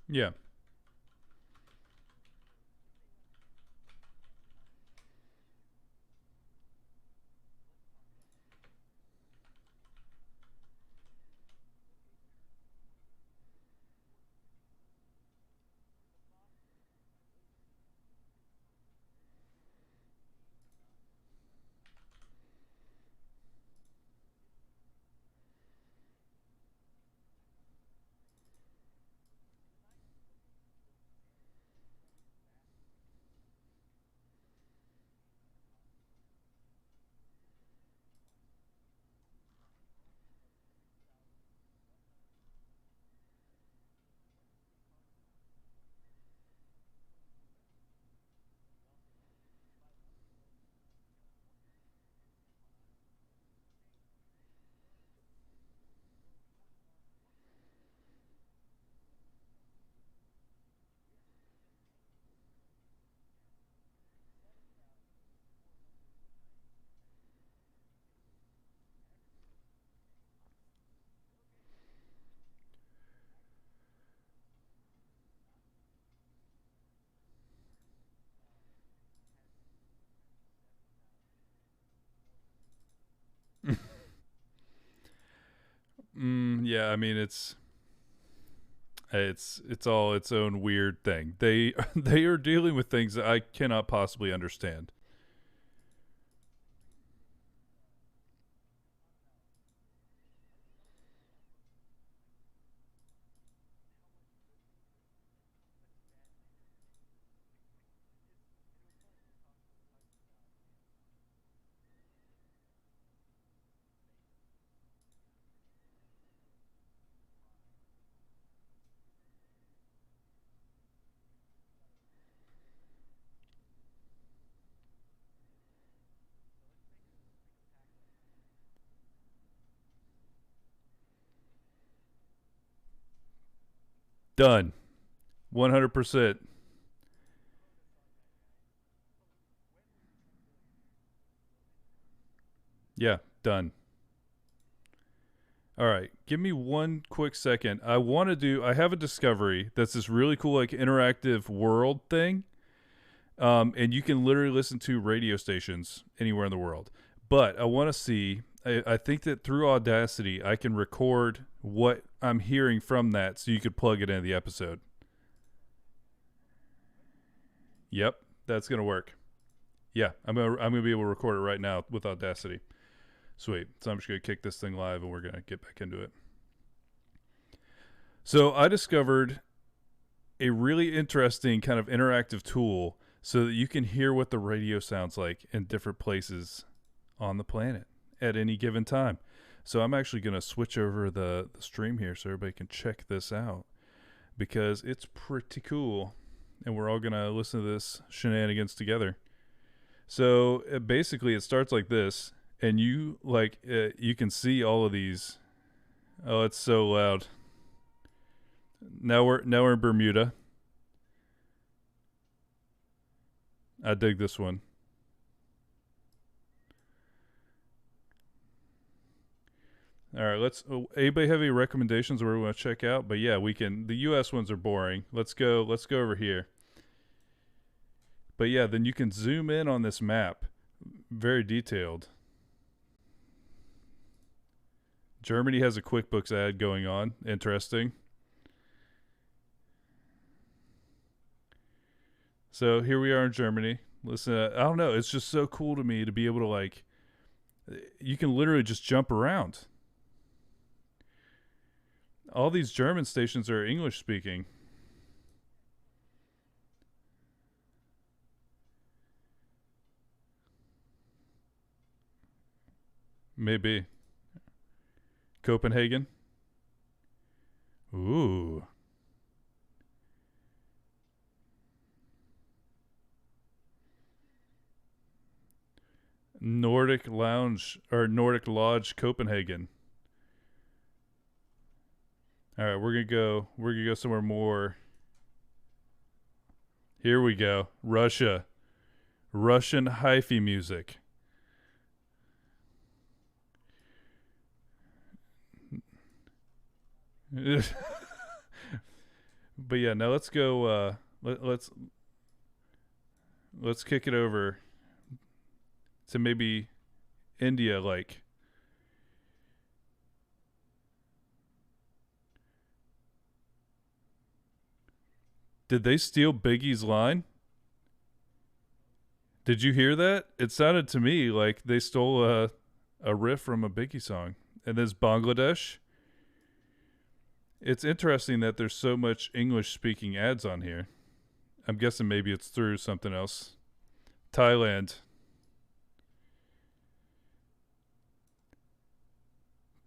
Yeah. Yeah. I mean, it's all its own weird thing. They they are dealing with things that I cannot possibly understand. Done. 100%. Yeah, done. All right, give me one quick second. I have a discovery that's this really cool, like, interactive world thing. And you can literally listen to radio stations anywhere in the world. But I want to see, I think that through Audacity, I can record what I'm hearing from that so you could plug it into the episode. Yep, that's going to work. Yeah, I'm gonna be able to record it right now with Audacity. Sweet. So I'm just gonna kick this thing live and we're gonna get back into it. So I discovered a really interesting kind of interactive tool so that you can hear what the radio sounds like in different places on the planet at any given time. So I'm actually gonna switch over the stream here so everybody can check this out because it's pretty cool, and we're all gonna listen to this shenanigans together. So basically, it starts like this, and you can see all of these. Oh, it's so loud. Now we're in Bermuda. I dig this one. All right, anybody have any recommendations where we want to check out? But yeah, we can. The U.S. ones are boring. Let's go over here. But yeah, then you can zoom in on this map, very detailed. Germany has a QuickBooks ad going on. Interesting. So here we are in Germany. Listen, I don't know. It's just so cool to me to be able to, like, you can literally just jump around. All these German stations are English speaking. Maybe. Copenhagen. Ooh. Nordic Nordic Lodge, Copenhagen. All right, we're gonna go somewhere more. Here we go. Russia. Russian hi-fi music. But yeah, now let's go let's kick it over to maybe India. Like, did they steal Biggie's line? Did you hear that? It sounded to me like they stole a riff from a Biggie song. And there's Bangladesh. It's interesting that there's so much English speaking ads on here. I'm guessing maybe it's through something else. Thailand.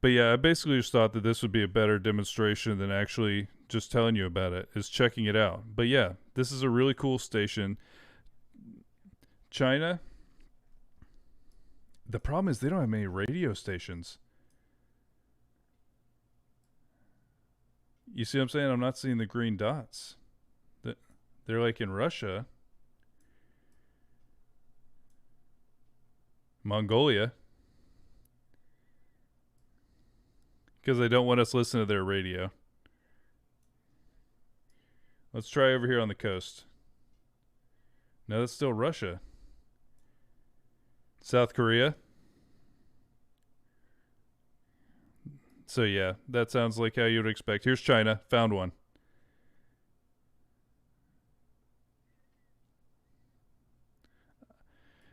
But yeah, I basically just thought that this would be a better demonstration than actually just telling you about it, is checking it out. But yeah, this is a really cool station. China. The problem is they don't have many radio stations. You see what I'm saying? I'm not seeing the green dots. They're like in Russia. Mongolia. Because they don't want us listening to their radio. Let's try over here on the coast. No, that's still Russia. South Korea. So yeah, that sounds like how you would expect. Here's China. Found one.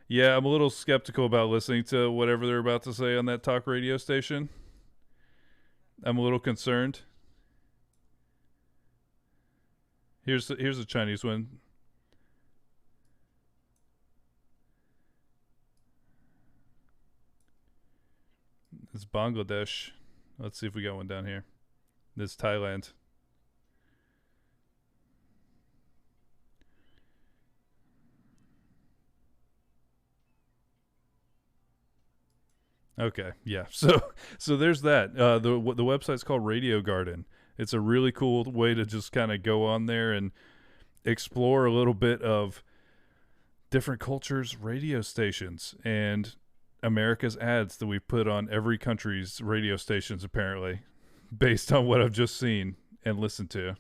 Yeah, I'm a little skeptical about listening to whatever they're about to say on that talk radio station. I'm a little concerned. Here's a Chinese one. It's Bangladesh. Let's see if we got one down here. This is Thailand. Okay, yeah. So there's that. The website's called Radio Garden, It's a really cool way to just kind of go on there and explore a little bit of different cultures' radio stations and America's ads that we put on every country's radio stations, apparently, based on what I've just seen and listened to.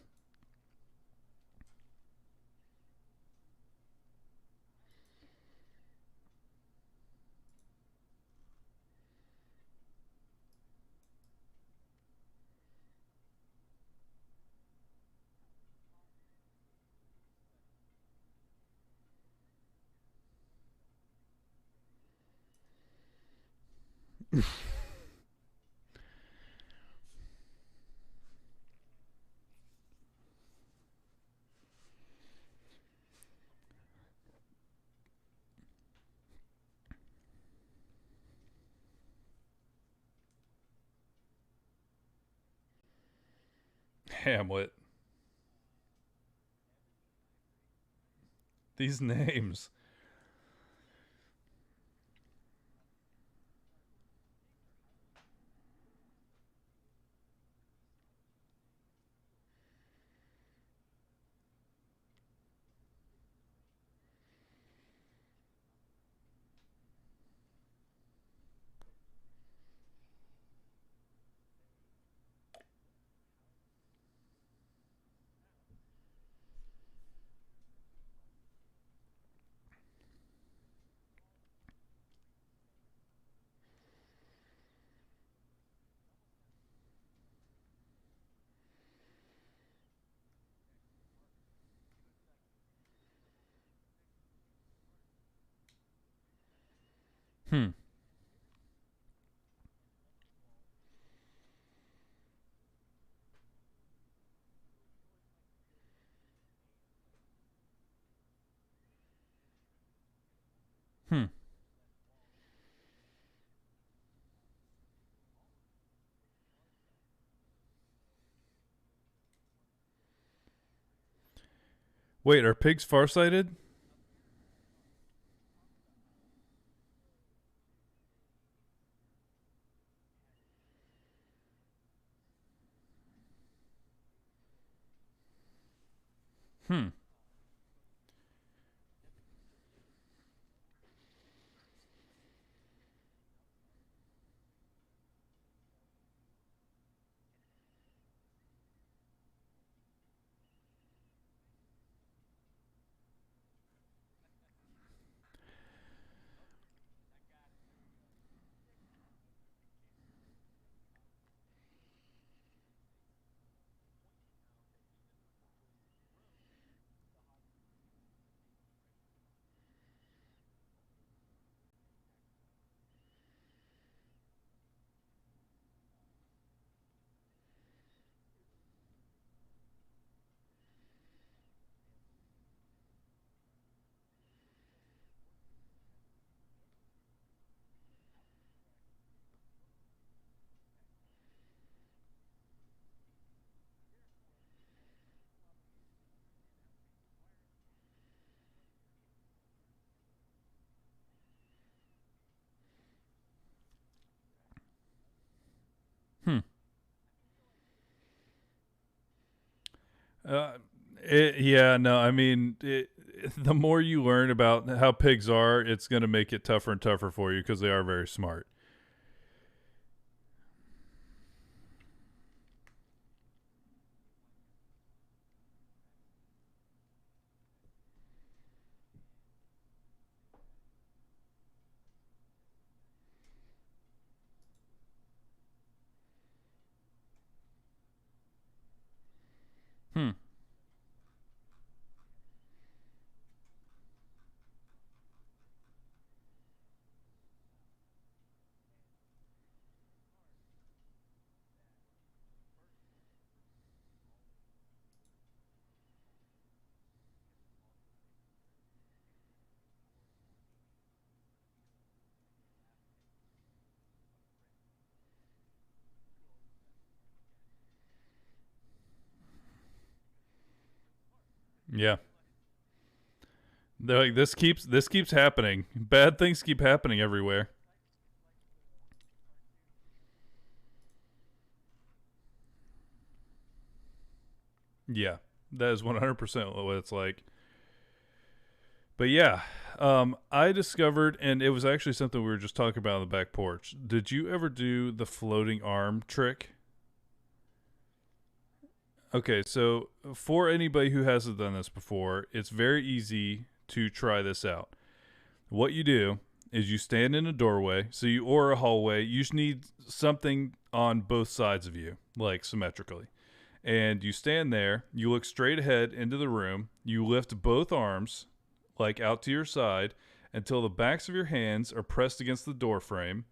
Hamlet. These names. Hmm. Hmm. Wait, are pigs farsighted? Hmm. Hmm. Uh, yeah, no, I mean, the more you learn about how pigs are, it's going to make it tougher and tougher for you because they are very smart. Hmm. Yeah. They're like this keeps happening. Bad things keep happening everywhere. Yeah, that is 100% what it's like. But yeah, I discovered, and it was actually something we were just talking about on the back porch. Did you ever do the floating arm trick? Okay, so for anybody who hasn't done this before, it's very easy to try this out. What you do is you stand in a doorway, or a hallway. You just need something on both sides of you, like symmetrically. And you stand there, you look straight ahead into the room, you lift both arms like out to your side until the backs of your hands are pressed against the door frame,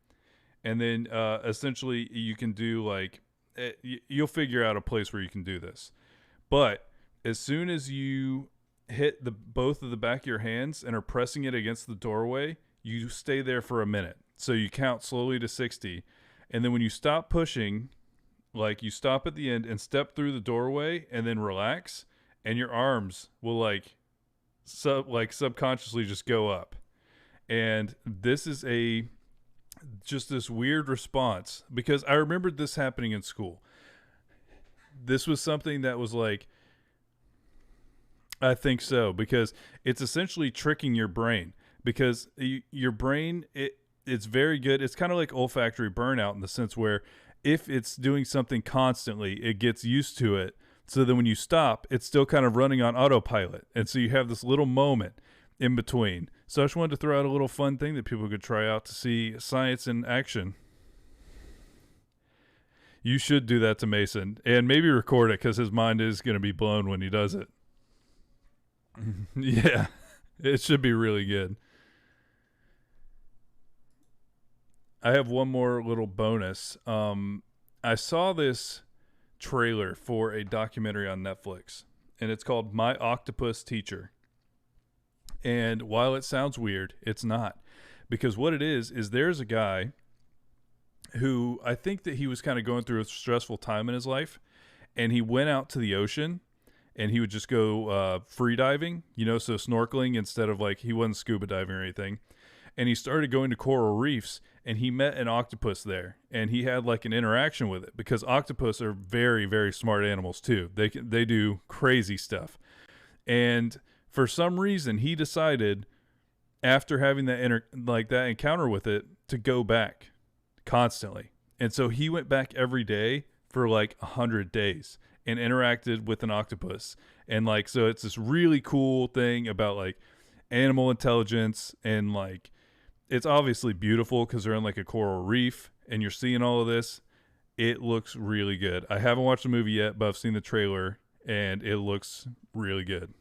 and then essentially you can do like you'll figure out a place where you can do this. But as soon as you hit the both of the back of your hands and are pressing it against the doorway, you stay there for a minute. So you count slowly to 60, and then when you stop pushing, like you stop at the end and step through the doorway and then relax, and your arms will subconsciously just go up. And this is a just this weird response because I remembered this happening in school. This was something that was like, I think so, because it's essentially tricking your brain, because your brain, it's very good. It's kind of like olfactory burnout in the sense where if it's doing something constantly, it gets used to it. So then when you stop, it's still kind of running on autopilot. And so you have this little moment in between. So I just wanted to throw out a little fun thing that people could try out to see science in action. You should do that to Mason and maybe record it because his mind is going to be blown when he does it. Yeah, it should be really good. I have one more little bonus. I saw this trailer for a documentary on Netflix, and it's called My Octopus Teacher. And while it sounds weird, it's not. Because what it is there's a guy who I think that he was kind of going through a stressful time in his life, and he went out to the ocean and he would just go free diving, so snorkeling instead of like he wasn't scuba diving or anything. And he started going to coral reefs and he met an octopus there and he had like an interaction with it because octopus are very, very smart animals too. They do crazy stuff. And for some reason he decided after having that encounter with it to go back constantly. And so he went back every day for like 100 days and interacted with an octopus. And like, so it's this really cool thing about like animal intelligence, and like, it's obviously beautiful because they're in like a coral reef and you're seeing all of this. It looks really good. I haven't watched the movie yet, but I've seen the trailer and it looks really good.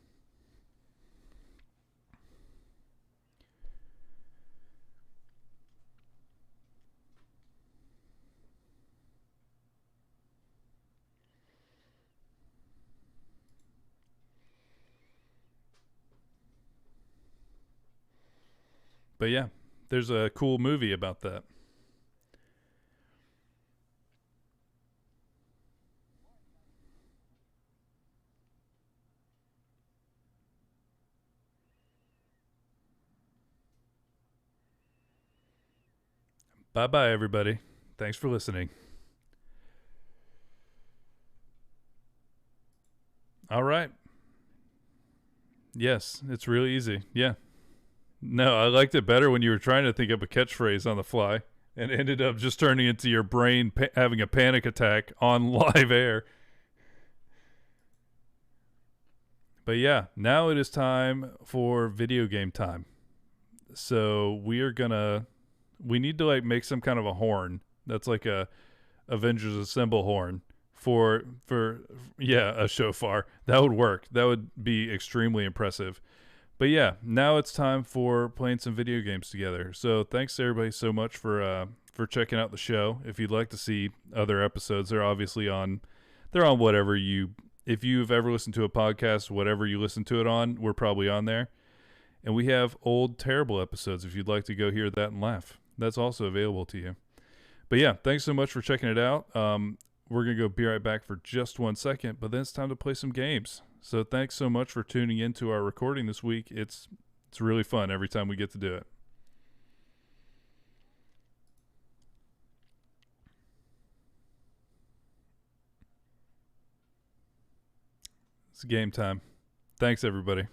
But yeah, there's a cool movie about that. Bye bye, everybody. Thanks for listening. All right. Yes, it's really easy. Yeah. No, I liked it better when you were trying to think up a catchphrase on the fly and ended up just turning into your brain having a panic attack on live air. But yeah, now it is time for video game time. So we need to like make some kind of a horn that's like a Avengers Assemble horn for yeah, a shofar. That would work. That would be extremely impressive. But yeah, now it's time for playing some video games together. So thanks to everybody so much for checking out the show. If you'd like to see other episodes, they're on whatever you, if you've ever listened to a podcast, whatever you listen to it on, we're probably on there. And we have old terrible episodes if you'd like to go hear that and laugh. That's also available to you. But yeah, thanks so much for checking it out. We're going to go be right back for just 1 second, but then it's time to play some games. So thanks so much for tuning into our recording this week. It's really fun every time we get to do it. It's game time. Thanks, everybody.